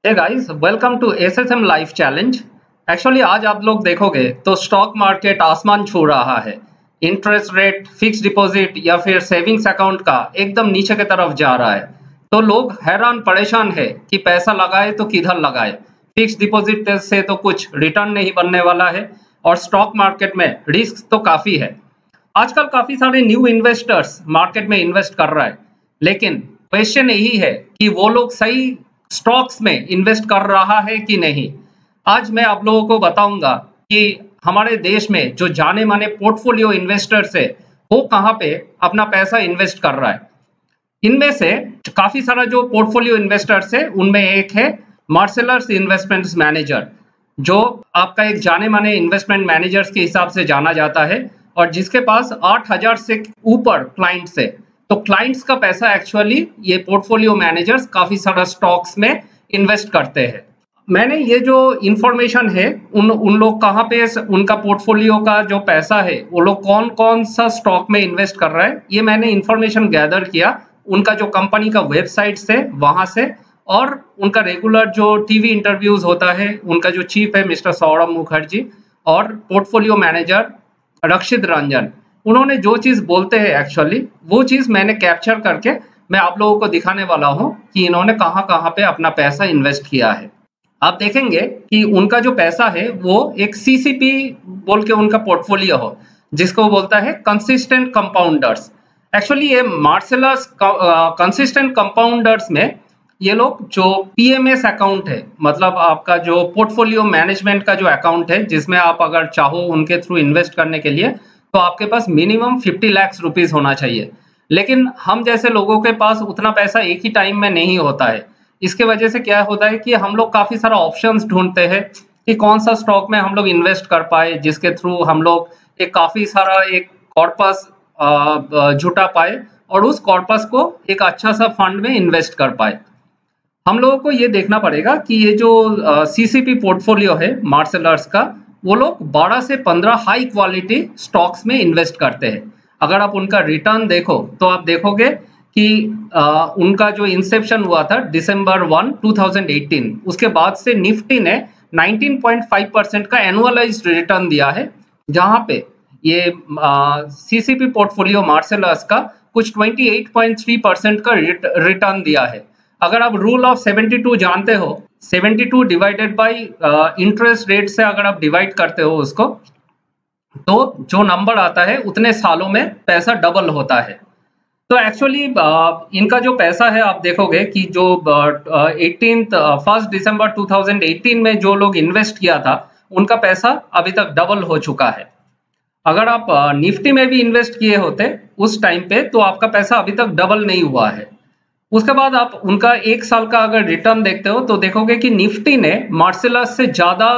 Hey guys, welcome to SSM life challenge. Actually आज आप लोग देखोगे तो स्टॉक मार्केट आसमान छू रहा है। इंटरेस्ट रेट, फिक्स डिपॉजिट या फिर सेविंग्स अकाउंट का एकदम नीचे की तरफ जा रहा है। तो लोग हैरान परेशान है कि पैसा लगाए तो किधर लगाए। फिक्स डिपॉजिट से तो कुछ रिटर्न नहीं बनने वाला है और स्टॉक मार्केट में रिस्क तो काफी है। आजकल काफी सारे न्यू इन्वेस्टर्स मार्केट में इन्वेस्ट कर रहा है, लेकिन क्वेश्चन यही है कि वो लोग सही स्टॉक्स में इन्वेस्ट कर रहा है कि नहीं। आज मैं आप लोगों को बताऊंगा कि हमारे देश में जो जाने माने पोर्टफोलियो इन्वेस्टर्स है वो कहाँ पे अपना पैसा इन्वेस्ट कर रहा है। इनमें से काफी सारा जो पोर्टफोलियो इन्वेस्टर्स है उनमें एक है मार्सेलर्स इन्वेस्टमेंट्स मैनेजर, जो आपका एक जाने माने इन्वेस्टमेंट मैनेजर्स के हिसाब से जाना जाता है और जिसके पास 8,000 से ऊपर क्लाइंट्स है। तो क्लाइंट्स का पैसा एक्चुअली ये पोर्टफोलियो मैनेजर्स काफी सारा स्टॉक्स में इन्वेस्ट करते हैं। मैंने ये जो इंफॉर्मेशन है उन उन लोग कहाँ पे उनका पोर्टफोलियो का जो पैसा है वो लोग कौन कौन सा स्टॉक में इन्वेस्ट कर रहा है, ये मैंने इंफॉर्मेशन गैदर किया उनका जो कंपनी का वेबसाइट से, वहां से, और उनका रेगुलर जो टीवी इंटरव्यूज होता है, उनका जो चीफ है मिस्टर सौरभ मुखर्जी और पोर्टफोलियो मैनेजर रक्षित रंजन, उन्होंने जो चीज बोलते हैं एक्चुअली वो चीज मैंने कैप्चर करके मैं आप लोगों को दिखाने वाला हूँ कि इन्होंने कहाँ कहाँ पे अपना पैसा इन्वेस्ट किया है। आप देखेंगे कि उनका जो पैसा है वो एक सीसीपी बोल के उनका पोर्टफोलियो हो, जिसको बोलता है कंसिस्टेंट कंपाउंडर्स। एक्चुअली ये मार्सेलस कंसिस्टेंट कंपाउंडर्स में ये लोग जो पीएमएस अकाउंट है, मतलब आपका जो पोर्टफोलियो मैनेजमेंट का जो अकाउंट है जिसमें आप अगर चाहो उनके थ्रू इन्वेस्ट करने के लिए तो आपके पास मिनिमम 50 लाख रुपीस होना चाहिए। लेकिन हम जैसे लोगों के पास उतना पैसा एक ही टाइम में नहीं होता है। इसके वजह से क्या होता है कि हम लोग काफी सारा ऑप्शंस ढूंढते हैं कि कौन सा स्टॉक में हम लोग इन्वेस्ट कर पाए, जिसके थ्रू हम लोग एक काफी सारा एक कॉर्पस जुटा पाए और उस कॉर्पस को एक अच्छा सा फंड में इन्वेस्ट कर पाए। हम लोगों को ये देखना पड़ेगा कि ये जो सीसीपी पोर्टफोलियो है मार्सेलर्स का, वो लोग 12 से 15 हाई क्वालिटी स्टॉक्स में इन्वेस्ट करते हैं। अगर आप उनका रिटर्न देखो तो आप देखोगे कि उनका जो इंसेप्शन हुआ था दिसंबर 1, 2018, उसके बाद से निफ्टी ने 19.5% का एनुअलाइज्ड रिटर्न दिया है, जहां पे ये सीसीपी पोर्टफोलियो मार्सेलर्स का कुछ 28.3% का रिटर्न दिया है। अगर आप रूल ऑफ 72 जानते हो, 72 डिवाइडेड बाय इंटरेस्ट रेट से अगर आप डिवाइड करते हो उसको, तो जो नंबर आता है उतने सालों में पैसा डबल होता है। तो एक्चुअली इनका जो पैसा है आप देखोगे कि जो 1 दिसंबर 2018 में जो लोग इन्वेस्ट किया था उनका पैसा अभी तक डबल हो चुका है। अगर आप निफ्टी में भी इन्वेस्ट किए होते उस टाइम पे तो आपका पैसा अभी तक डबल नहीं हुआ है। उसके बाद आप उनका एक साल का अगर रिटर्न देखते हो तो देखोगे कि निफ्टी ने मार्सेलस से ज्यादा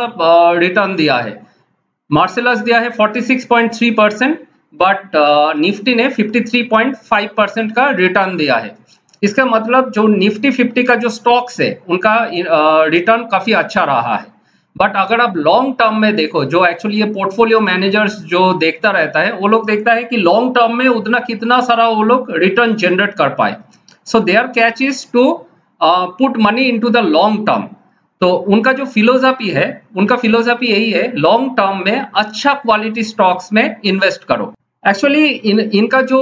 रिटर्न दिया है। मार्सेलस दिया है 46.3%, बट निफ्टी ने 53.5% का रिटर्न दिया है। इसका मतलब जो निफ्टी 50 का जो स्टॉक्स है उनका रिटर्न काफी अच्छा रहा है। बट अगर आप लॉन्ग टर्म में देखो, जो एक्चुअली ये पोर्टफोलियो मैनेजर्स जो देखता रहता है वो लोग देखता है कि लॉन्ग टर्म में उतना कितना सारा वो लोग रिटर्न जनरेट कर पाए। So their catch is to put money into the long term. तो उनका जो फिलोसफी है, उनका फिलोसफी यही है, लॉन्ग टर्म में अच्छा क्वालिटी स्टॉक्स में इन्वेस्ट करो। एक्चुअली इनका जो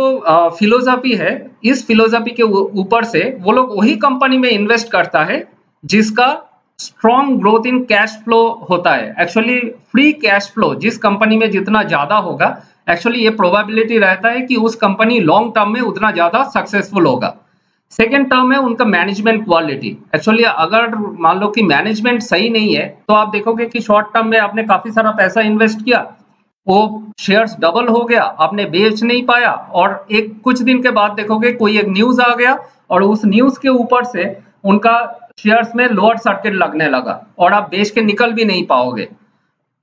फिलोसफी है, इस फिलोसफी के ऊपर से वो लोग वही कंपनी में इन्वेस्ट करता है जिसका strong growth in cash flow होता है। एक्चुअली फ्री कैश फ्लो जिस कंपनी में जितना ज्यादा होगा, एक्चुअली ये प्रोबेबिलिटी रहता है कि उस कंपनी लॉन्ग टर्म में उतना ज्यादा सक्सेसफुल होगा। सेकेंड टर्म है उनका मैनेजमेंट क्वालिटी। एक्चुअली अगर मान लो कि मैनेजमेंट सही नहीं है तो आप देखोगे कि शॉर्ट टर्म में आपने काफी सारा पैसा इन्वेस्ट किया, वो शेयर्स डबल हो गया, आपने बेच नहीं पाया, और एक कुछ दिन के बाद देखोगे कोई एक न्यूज आ गया और उस न्यूज के ऊपर से उनका शेयर्स में लोअर सर्किट लगने लगा और आप बेच के निकल भी नहीं पाओगे।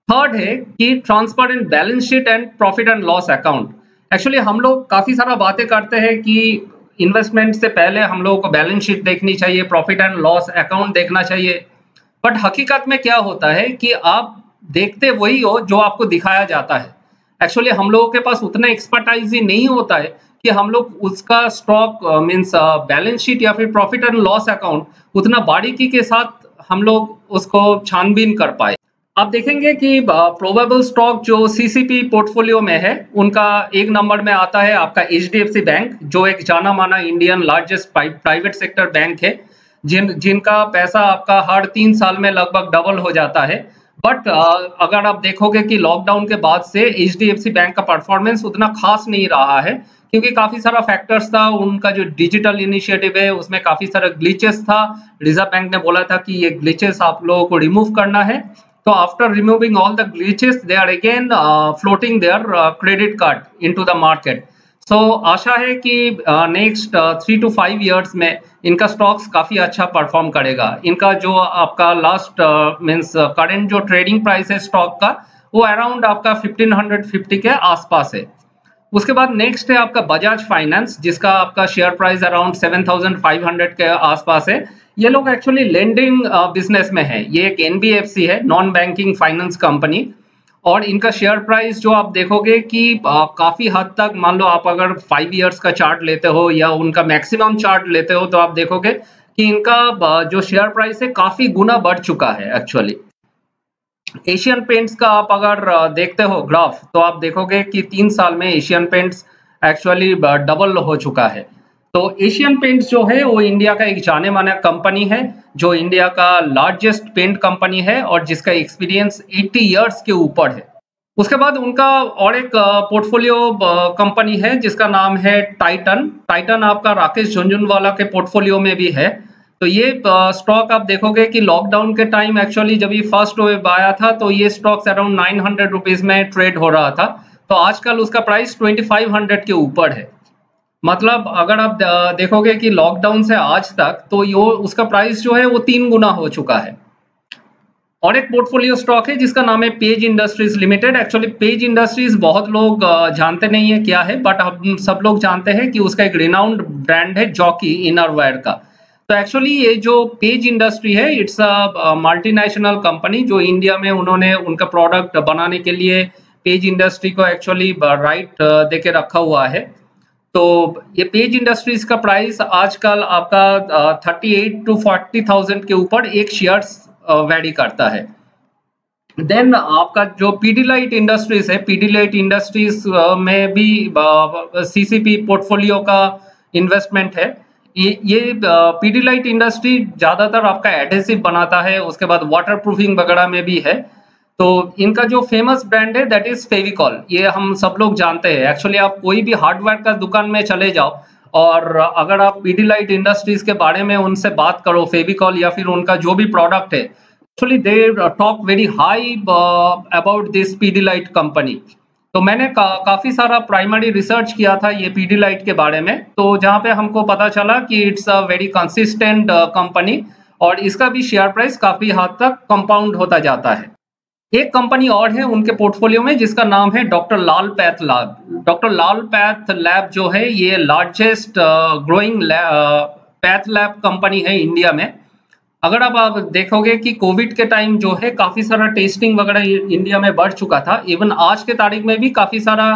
थर्ड है कि transparent balance sheet and profit and loss account. Actually हम लोग काफी सारा बातें करते हैं कि इन्वेस्टमेंट से पहले हम लोगों को बैलेंस शीट देखनी चाहिए, प्रॉफिट एंड लॉस अकाउंट देखना चाहिए, बट हकीकत में क्या होता है कि आप देखते वही हो जो आपको दिखाया जाता है। एक्चुअली हम लोगों के पास उतना एक्सपर्टाइज ही नहीं होता है कि हम लोग उसका स्टॉक मींस बैलेंस शीट या फिर प्रॉफिट एंड लॉस अकाउंट उतना बारीकी के साथ हम लोग उसको छानबीन कर पाए। आप देखेंगे कि प्रोबेबल स्टॉक जो सीसीपी पोर्टफोलियो में है, उनका एक नंबर में आता है आपका एचडीएफसी बैंक, जो एक जाना माना Indian largest private sector bank है, जिनका पैसा आपका हर 3 साल में लगभग डबल हो जाता है। बट अगर आप देखोगे कि लॉकडाउन के बाद से एचडीएफसी बैंक का परफॉर्मेंस उतना खास नहीं रहा है, क्योंकि काफी सारा फैक्टर्स था। उनका जो डिजिटल इनिशिएटिव है उसमें काफी सारा ग्लिचेस था। रिजर्व बैंक ने बोला था कि ये ग्लिचेस आप लोगों को रिमूव करना है। तो after removing all the glitches, they are again floating their credit card into the market. So आशा है कि नेक्स्ट 3 to 5 years में इनका स्टॉक्स काफी अच्छा परफॉर्म करेगा। इनका जो आपका लास्ट मींस करंट जो ट्रेडिंग प्राइस है स्टॉक का, वो अराउंड आपका 1550 के आसपास है। उसके बाद नेक्स्ट है आपका बजाज फाइनेंस, जिसका आपका शेयर प्राइस अराउंड 7500 के आसपास है। ये लोग एक्चुअली लेंडिंग बिजनेस में है। ये एक एनबीएफसी है, नॉन बैंकिंग फाइनेंस कंपनी, और इनका शेयर प्राइस जो आप देखोगे कि काफी हद तक, मान लो आप अगर 5 इयर्स का चार्ट लेते हो या उनका मैक्सिमम चार्ट लेते हो, तो आप देखोगे कि इनका जो शेयर प्राइस है काफी गुना बढ़ चुका है एक्चुअली। एशियन पेंट्स का आप अगर देखते हो ग्राफ, तो आप देखोगे कि 3 साल में एशियन पेंट्स एक्चुअली डबल हो चुका है। तो एशियन पेंट्स जो है वो इंडिया का एक जाने माना कंपनी है, जो इंडिया का लार्जेस्ट पेंट कंपनी है और जिसका एक्सपीरियंस 80 इयर्स के ऊपर है। उसके बाद उनका और एक पोर्टफोलियो कंपनी है जिसका नाम है टाइटन। टाइटन आपका राकेश झुनझुनवाला के पोर्टफोलियो में भी है। तो ये स्टॉक आप देखोगे कि लॉकडाउन के टाइम एक्चुअली जब ये फर्स्ट वेव आया था, तो ये स्टॉक्स अराउंड 900 रुपीज में ट्रेड हो रहा था। तो आजकल उसका प्राइस 2500 के ऊपर है। मतलब अगर आप देखोगे कि लॉकडाउन से आज तक, तो यो उसका प्राइस जो है वो 3 गुना हो चुका है। और एक पोर्टफोलियो स्टॉक है जिसका नाम है page industries limited. Actually page industries बहुत लोग जानते नहीं है क्या है, बट हम सब लोग जानते हैं कि उसका एक रिनाउंड ब्रांड है जॉकी इनरवेयर का। तो एक्चुअली ये जो पेज इंडस्ट्री है, इट्स अ मल्टीनेशनल कंपनी, जो इंडिया में उन्होंने उनका प्रोडक्ट बनाने के लिए पेज इंडस्ट्री को एक्चुअली राइट देके रखा हुआ है। तो ये पेज इंडस्ट्रीज का प्राइस आजकल आपका 38 to 40,000 के ऊपर एक शेयर्स वैरी करता है। देन आपका जो पीडीलाइट इंडस्ट्रीज है, पीडीलाइट इंडस्ट्रीज में भी सीसीपी पोर्टफोलियो का इन्वेस्टमेंट है। ये पीडीलाइट इंडस्ट्री ज्यादातर आपका एडहेसिव बनाता है, उसके बाद वाटर प्रूफिंग वगैरह में भी है। तो इनका जो फेमस ब्रांड है दैट इज फेविकॉल, ये हम सब लोग जानते हैं। एक्चुअली आप कोई भी हार्डवेयर का दुकान में चले जाओ और अगर आप पीडीलाइट इंडस्ट्रीज के बारे में उनसे बात करो, फेविकॉल या फिर उनका जो भी प्रोडक्ट है, actually they talk very high about this Pidilite company. तो मैंने काफी सारा प्राइमरी रिसर्च किया था ये पीडीलाइट के बारे में, तो जहाँ पे हमको पता चला कि it's a very consistent company और इसका भी शेयर प्राइस काफी हद तक कंपाउंड होता जाता है। एक कंपनी और है उनके पोर्टफोलियो में जिसका नाम है डॉक्टर लाल पैथ लैब। डॉक्टर लाल पैथ लैब जो है ये largest growing path lab company है इंडिया में। अगर आप देखोगे कि कोविड के टाइम जो है काफी सारा टेस्टिंग वगैरह इंडिया में बढ़ चुका था। इवन आज के तारीख में भी काफी सारा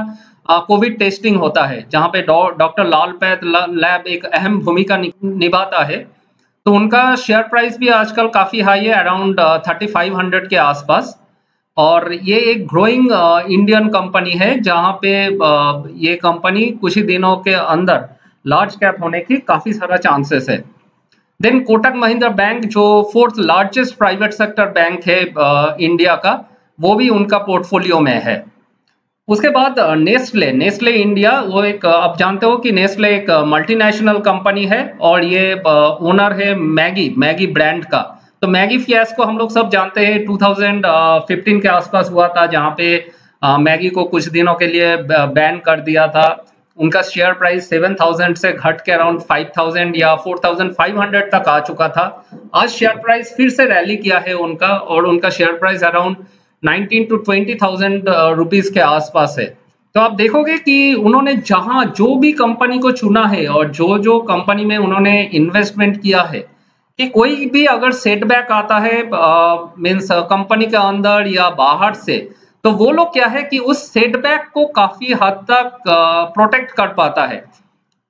कोविड टेस्टिंग होता है, जहाँ पे डॉक्टर लाल पैथ लैब एक अहम भूमिका निभाता है। तो उनका शेयर प्राइस भी आजकल काफी हाई है, अराउंड 3500 के आसपास। और ये एक ग्रोइंग इंडियन कंपनी है, जहाँ पे ये कंपनी कुछ ही दिनों के अंदर लार्ज कैप होने की काफी सारा चांसेस है। देन कोटक महिंद्रा बैंक जो 4th largest private sector bank है इंडिया का, वो भी उनका पोर्टफोलियो में है। उसके बाद नेस्ले, नेस्ले इंडिया, वो एक आप जानते हो कि नेस्ले एक मल्टीनेशनल कंपनी है और ये ओनर है मैगी ब्रांड का। तो मैगी फियास्को हम लोग सब जानते हैं, 2015 के आसपास हुआ था, जहाँ पे मैगी को कुछ दिनों के लिए बैन कर दिया था। उनका शेयर प्राइस 7000 से घट के अराउंड 5000 या 4500 तक आ चुका था। आज शेयर प्राइस फिर से रैली किया है उनका, और उनका share price around 19 to 20,000 rupees के आसपास है। तो आप देखोगे कि उन्होंने जहां जो भी कंपनी को चुना है और जो कंपनी में उन्होंने इन्वेस्टमेंट किया है, कि कोई भी अगर सेटबैक आता है मीन्स कंपनी के अंदर या बाहर से, तो वो लोग क्या है कि उस सेटबैक को काफी हद तक प्रोटेक्ट कर पाता है।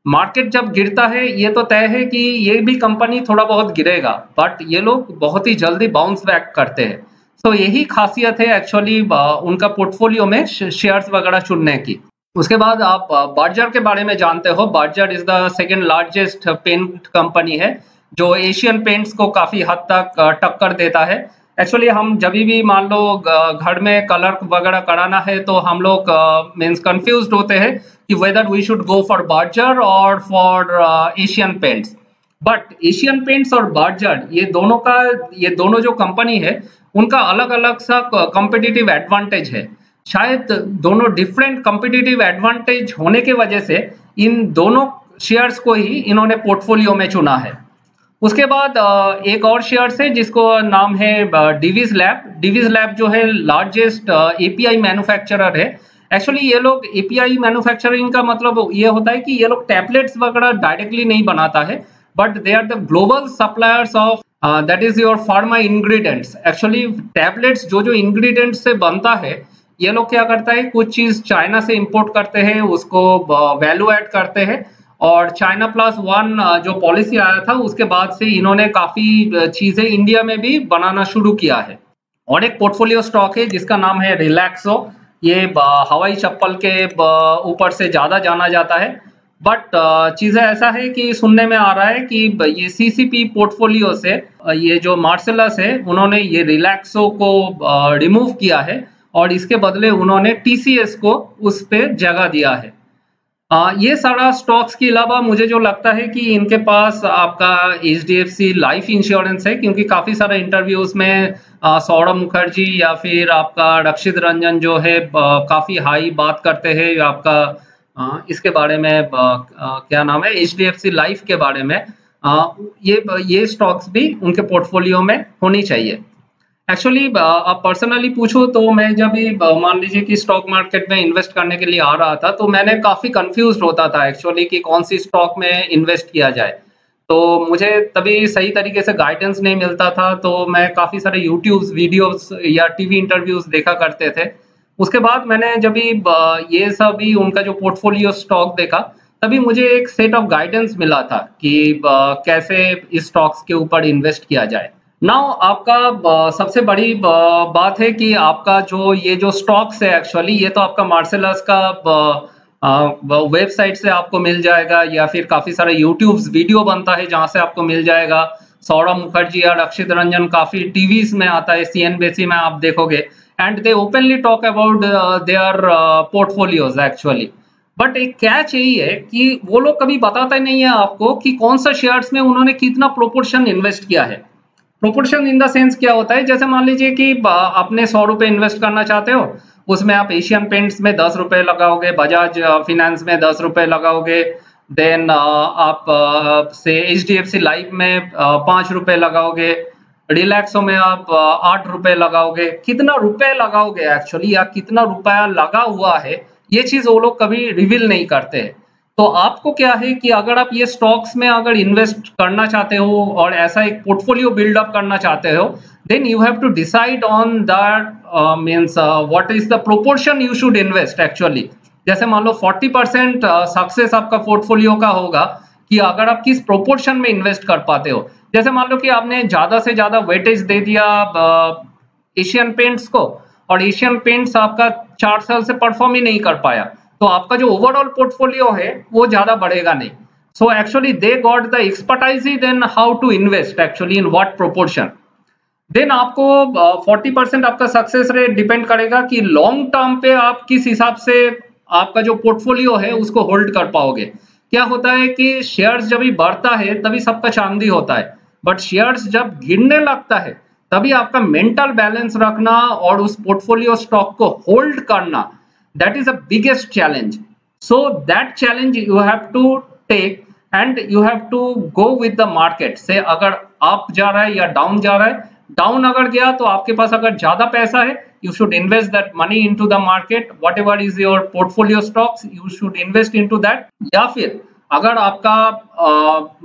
मार्केट जब गिरता है ये तो तय है कि ये भी कंपनी थोड़ा बहुत गिरेगा, बट ये लोग बहुत ही जल्दी बाउंस बैक करते हैं। तो यही खासियत है एक्चुअली उनका पोर्टफोलियो में शेयर्स वगैरह चुनने की। उसके बाद आप बर्जर के बारे में जानते हो। Berger is the second largest paint company है, जो एशियन पेंट्स को काफी हद तक टक्कर देता है। एक्चुअली हम जब भी मान लो घर में कलर वगैरह कराना है तो हम लोग मीन्स कंफ्यूज्ड होते हैं कि whether we should go for Berger और for Asian Paints. But Asian Paints और बर्जर ये दोनों जो कंपनी है उनका अलग अलग सा कॉम्पिटिटिव एडवांटेज है। शायद दोनों डिफरेंट कॉम्पिटिटिव एडवांटेज होने की वजह से इन दोनों शेयर्स को ही इन्होंने पोर्टफोलियो में चुना है। उसके बाद एक और शेयर्स है जिसको नाम है डिविस लैब। डिविस लैब जो है लार्जेस्ट एपीआई मैन्युफैक्चरर है। एक्चुअली ये लोग एपीआई मैन्युफैक्चरिंग का मतलब ये होता है कि ये लोग टैबलेट्स वगैरह डायरेक्टली नहीं बनाता है, but they are the global suppliers of that is your pharma ingredients. Actually tablets जो जो इंग्रेडिएंट्स से बनता है, ये लोग क्या करता है, कुछ चीज चाइना से इंपोर्ट करते हैं, उसको वैल्यू ऐड करते हैं, और चाइना प्लस वन जो पॉलिसी आया था उसके बाद से इन्होंने काफी चीजें इंडिया में भी बनाना शुरू किया है। और एक पोर्टफोलियो स्टॉक है जिसका नाम है रिलैक्सो। ये हवाई चप्पल के ऊपर से ज्यादा जाना जाता है, बट चीजें ऐसा है कि सुनने में आ रहा है कि ये सीसीपी पोर्टफोलियो से ये जो मार्सेलस है उन्होंने ये रिलैक्सो को रिमूव किया है और इसके बदले उन्होंने टीसीएस को उस पे जगह दिया है। ये सारा स्टॉक्स के अलावा मुझे जो लगता है कि इनके पास आपका एचडीएफसी लाइफ इंश्योरेंस है, क्योंकि काफी सारे इंटरव्यूज में सौरभ मुखर्जी या फिर आपका रक्षित रंजन जो है काफी हाई बात करते हैं आपका इसके बारे में क्या नाम है, एचडीएफसी लाइफ के बारे में। ये स्टॉक्स भी उनके पोर्टफोलियो में होनी चाहिए। एक्चुअली आप पर्सनली पूछो तो मैं जब भी मान लीजिए कि स्टॉक मार्केट में इन्वेस्ट करने के लिए आ रहा था तो मैंने काफी कंफ्यूज होता था एक्चुअली कि कौन सी स्टॉक में इन्वेस्ट किया जाए। तो मुझे तभी सही तरीके से गाइडेंस नहीं मिलता था, तो मैं काफी सारे यूट्यूब वीडियोस या टीवी इंटरव्यूज देखा करते थे। उसके बाद मैंने जब भी ये सभी उनका जो पोर्टफोलियो स्टॉक देखा, तभी मुझे एक सेट ऑफ गाइडेंस मिला था कि कैसे इस स्टॉक्स के ऊपर इन्वेस्ट किया जाए। नाउ आपका सबसे बड़ी बात है कि आपका ये जो स्टॉक्स है एक्चुअली ये तो आपका मार्सेलस का वेबसाइट से आपको मिल जाएगा, या फिर काफी सारे यूट्यूब वीडियो बनता है जहां से आपको मिल जाएगा। सौरभ मुखर्जी या रक्षित रंजन काफी टीवीज में आता है, सीएनबीसी में आप देखोगे, and they openly talk about their portfolios actually. But एक कैच यही है कि वो लोग कभी बताते नहीं है आपको कि कौन सा शेयर्स में उन्होंने कितना प्रोपोर्शन इन्वेस्ट किया है। प्रोपोर्शन इन द सेंस क्या होता है, जैसे मान लीजिए कि आपने 100 रुपए इन्वेस्ट करना चाहते हो, उसमें आप एशियन पेंट्स में 10 रुपए लगाओगे, बजाज फिनेंस में 10 रुपए लगाओगे, देन आप से एचडीएफसी लाइफ में 5 रुपए लगाओगे, रिलैक्सो में आप 8 रुपए लगाओगे। कितना रुपए लगाओगे एक्चुअली या कितना रुपया लगा हुआ है, ये चीज वो लोग कभी रिवील नहीं करते हैं। तो आपको क्या है कि अगर आप ये स्टॉक्स में अगर इन्वेस्ट करना चाहते हो और ऐसा एक पोर्टफोलियो बिल्डअप करना चाहते हो, then you have to decide on that means what is the proportion you should invest actually. जैसे मान लो 40% सक्सेस आपका पोर्टफोलियो का होगा कि अगर आप किस प्रोपोर्शन में इन्वेस्ट कर पाते हो। जैसे मान लो कि आपने ज्यादा से ज्यादा वेटेज दे दिया एशियन पेंट्स को, और एशियन पेंट्स आपका 4 साल से परफॉर्म ही नहीं कर पाया, तो आपका जो ओवरऑल पोर्टफोलियो है वो ज्यादा बढ़ेगा नहीं। So actually they got the expertise then how to invest actually in what proportion. Then आपको 40% आपका सक्सेस रेट डिपेंड करेगा कि लॉन्ग टर्म पे आप किस हिसाब से आपका जो पोर्टफोलियो है उसको होल्ड कर पाओगे। क्या होता है कि शेयर्स जब भी बढ़ता है तभी सबका चांदी होता है, बट शेयर्स जब गिरने लगता है तभी आपका मेंटल बैलेंस रखना और उस पोर्टफोलियो स्टॉक को होल्ड करना, that is the biggest challenge. So that challenge you have to take and you have to go with the market से अगर अप जा रहा है या डाउन जा रहा है। डाउन अगर गया तो आपके पास अगर ज्यादा पैसा है, you should invest that money into the market, whatever is your portfolio stocks you should invest into that। या फिर अगर आपका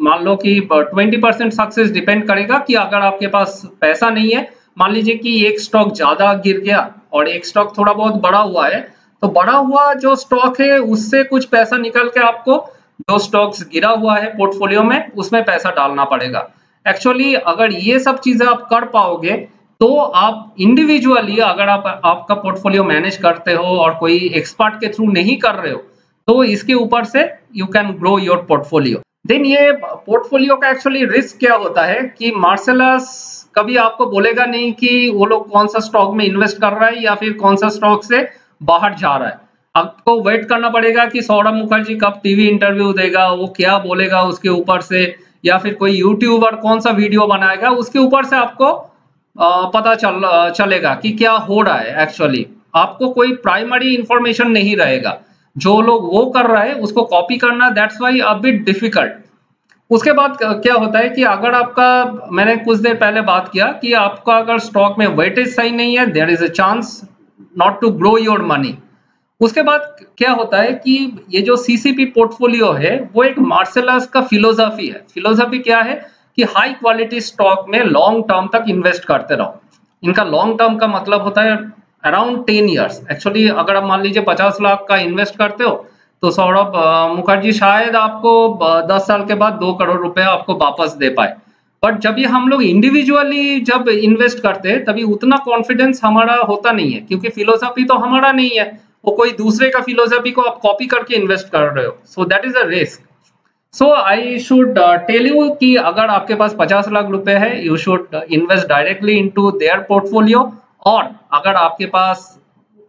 मान लो कि 20% सक्सेस डिपेंड करेगा कि अगर आपके पास पैसा नहीं है, मान लीजिए कि एक स्टॉक ज्यादा गिर गया और एक स्टॉक थोड़ा बहुत बढ़ा हुआ है, तो बढ़ा हुआ जो स्टॉक है उससे कुछ पैसा निकल के आपको जो स्टॉक्स गिरा हुआ है पोर्टफोलियो में उसमें पैसा डालना पड़ेगा। एक्चुअली अगर ये सब चीजें आप कर पाओगे तो आप इंडिविजुअली अगर आप आपका पोर्टफोलियो मैनेज करते हो और कोई एक्सपर्ट के थ्रू नहीं कर रहे हो तो इसके ऊपर से you can grow your portfolio. Then ये पोर्टफोलियो का एक्चुअली रिस्क क्या होता है कि मार्शलस कभी आपको बोलेगा नहीं कि वो लोग कौन सा स्टॉक में इन्वेस्ट कर रहा है या फिर कौन सा स्टॉक से बाहर जा रहा है। आपको वेट करना पड़ेगा कि सौरभ मुखर्जी कब टीवी इंटरव्यू देगा, वो क्या बोलेगा उसके ऊपर से, या फिर कोई यूट्यूबर कौन सा वीडियो बनाएगा उसके ऊपर से आपको पता चलेगा कि क्या हो रहा है। एक्चुअली आपको कोई प्राइमरी इंफॉर्मेशन नहीं रहेगा, जो लोग वो कर रहा है उसको कॉपी करना that's why a bit difficult. उसके बाद क्या होता है कि अगर आपका, मैंने कुछ देर पहले बात किया कि आपका अगर स्टॉक में वेटेज सही नहीं है there is a chance not to grow your money. उसके बाद क्या होता है कि ये जो सीसीपी पोर्टफोलियो है वो एक मार्शलस का फिलोसफी है। फिलोसफी क्या है कि हाई क्वालिटी स्टॉक में लॉन्ग टर्म तक इन्वेस्ट करते रहो। इनका लॉन्ग टर्म का मतलब होता है अराउंड 10 इयर्स। एक्चुअली अगर आप मान लीजिए 50 लाख का इन्वेस्ट करते हो तो सौरभ मुखर्जी शायद आपको 10 साल के बाद 2 करोड़ रुपए आपको वापस दे पाए। बट जब ये हम लोग इंडिविजुअली जब इन्वेस्ट करते हैं तभी उतना कॉन्फिडेंस हमारा होता नहीं है, क्योंकि फिलोसफी तो हमारा नहीं है, वो कोई दूसरे का फिलोसफी को आप कॉपी करके इन्वेस्ट कर रहे हो। So that is a risk. So I should tell you कि अगर आपके पास 50 लाख रुपए है you should invest directly into their portfolio. और अगर आपके पास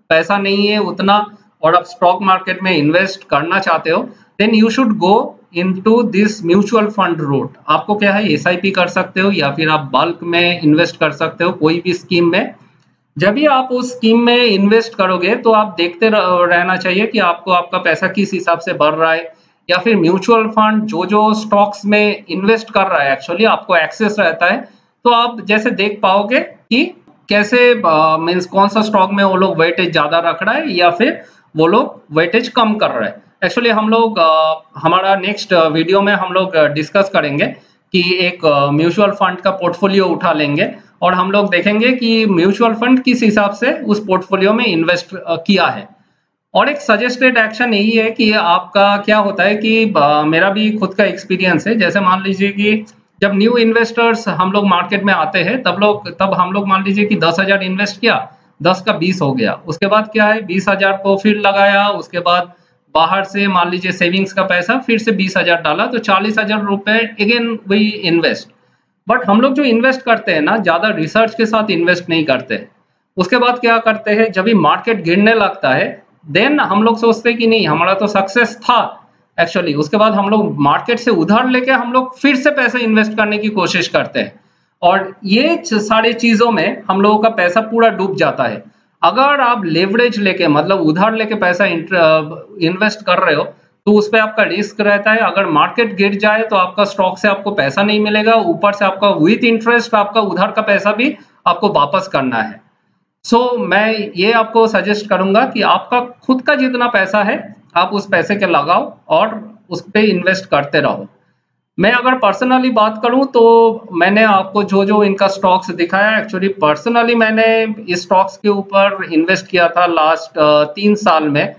पैसा नहीं है उतना और आप स्टॉक मार्केट में इन्वेस्ट करना चाहते हो then you should go into this mutual fund route. आपको क्या है एसआईपी कर सकते हो या फिर आप बल्क में इन्वेस्ट कर सकते हो कोई भी स्कीम में। जब भी आप उस स्कीम में इन्वेस्ट करोगे तो आप देखते रहना चाहिए कि आपको आपका पैसा किस हिसाब से बढ़ रहा है, या फिर म्यूचुअल फंड जो स्टॉक्स में इन्वेस्ट कर रहा है एक्चुअली आपको एक्सेस रहता है तो आप जैसे देख पाओगे कि कैसे मीन्स कौन सा स्टॉक में वो लोग वेटेज ज्यादा रख रहा है या फिर वो लोग वेटेज कम कर रहे हैं। एक्चुअली हम लोग हमारा नेक्स्ट वीडियो में हम लोग डिस्कस करेंगे कि एक म्यूचुअल फंड का पोर्टफोलियो उठा लेंगे और हम लोग देखेंगे कि म्यूचुअल फंड किस हिसाब से उस पोर्टफोलियो में इन्वेस्ट किया है। और एक सजेस्टेड एक्शन यही है कि आपका क्या होता है कि मेरा भी खुद का एक्सपीरियंस है। जैसे मान लीजिए कि जब न्यू इन्वेस्टर्स हम लोग मार्केट में आते हैं तब हम लोग मान लीजिए कि 10,000 इन्वेस्ट किया, 10 का 20 हो गया। उसके बाद क्या है 20,000 को फिर लगाया, उसके बाद बाहर से मान लीजिए सेविंग्स का पैसा फिर से 20,000 डाला तो 40,000 रुपए अगेन वही इन्वेस्ट। बट हम लोग जो इन्वेस्ट करते हैं ना ज्यादा रिसर्च के साथ इन्वेस्ट नहीं करते। उसके बाद क्या करते हैं जब भी मार्केट गिरने लगता है देन हम लोग सोचते हैं कि नहीं हमारा तो सक्सेस था एक्चुअली। उसके बाद हम लोग मार्केट से उधार लेके हम लोग फिर से पैसे इन्वेस्ट करने की कोशिश करते हैं और ये सारी चीजों में हम लोगों का पैसा पूरा डूब जाता है। अगर आप लेवरेज लेके मतलब उधार लेके पैसा इन्वेस्ट कर रहे हो तो उस पर आपका रिस्क रहता है। अगर मार्केट गिर जाए तो आपका स्टॉक से आपको पैसा नहीं मिलेगा, ऊपर से आपका विथ इंटरेस्ट आपका उधार का पैसा भी आपको वापस करना है। मैं ये आपको सजेस्ट करूंगा कि आपका खुद का जितना पैसा है आप उस पैसे के लगाओ और उस पे इन्वेस्ट करते रहो। मैं अगर पर्सनली बात करूं तो मैंने आपको जो इनका स्टॉक्स दिखाया एक्चुअली पर्सनली मैंने इस स्टॉक्स के ऊपर इन्वेस्ट किया था लास्ट 3 साल में,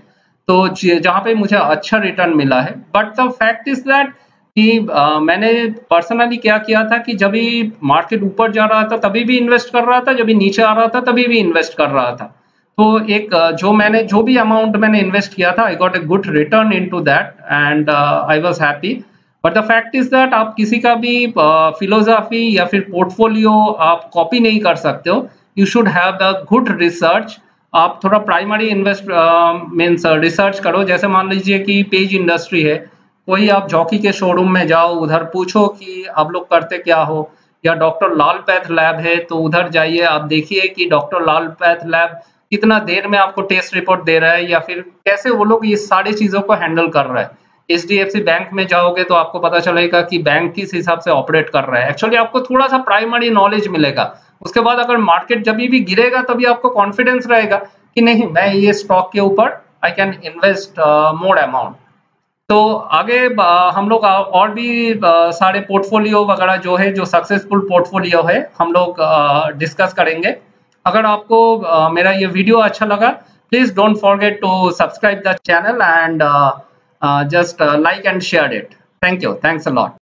तो जहां पे मुझे अच्छा रिटर्न मिला है। But the fact is that कि मैंने पर्सनली क्या किया था कि जब भी मार्केट ऊपर जा रहा था तभी भी इन्वेस्ट कर रहा था, जब भी नीचे आ रहा था तभी भी इन्वेस्ट कर रहा था। तो एक जो भी अमाउंट मैंने इन्वेस्ट किया था I got a good return into that and I was happy. But the fact is that आप किसी का भी फिलोसफी या फिर पोर्टफोलियो आप कॉपी नहीं कर सकते हो। You should have the good research. आप थोड़ा प्राइमरी इन्वेस्ट मीन्स रिसर्च करो। जैसे मान लीजिए कि पेज इंडस्ट्री है, कोई आप जॉकी के शोरूम में जाओ उधर पूछो कि आप लोग करते क्या हो, या डॉक्टर लाल पैथ लैब है तो उधर जाइए आप देखिए कि डॉक्टर लाल पैथ लैब कितना देर में आपको टेस्ट रिपोर्ट दे रहा है या फिर कैसे वो लोग ये सारी चीजों को हैंडल कर रहा है। एचडीएफसी बैंक में जाओगे तो आपको पता चलेगा कि बैंक किस हिसाब से ऑपरेट कर रहा है। एक्चुअली आपको थोड़ा सा प्राइमरी नॉलेज मिलेगा। उसके बाद अगर मार्केट जब भी गिरेगा तभी आपको कॉन्फिडेंस रहेगा कि नहीं मैं ये स्टॉक के ऊपर I can invest more amount. तो आगे हम लोग और भी सारे पोर्टफोलियो वगैरह जो है जो सक्सेसफुल पोर्टफोलियो है हम लोग डिस्कस करेंगे। अगर आपको मेरा ये वीडियो अच्छा लगा please don't forget to subscribe the channel and just like and share it. Thank you. Thanks a lot.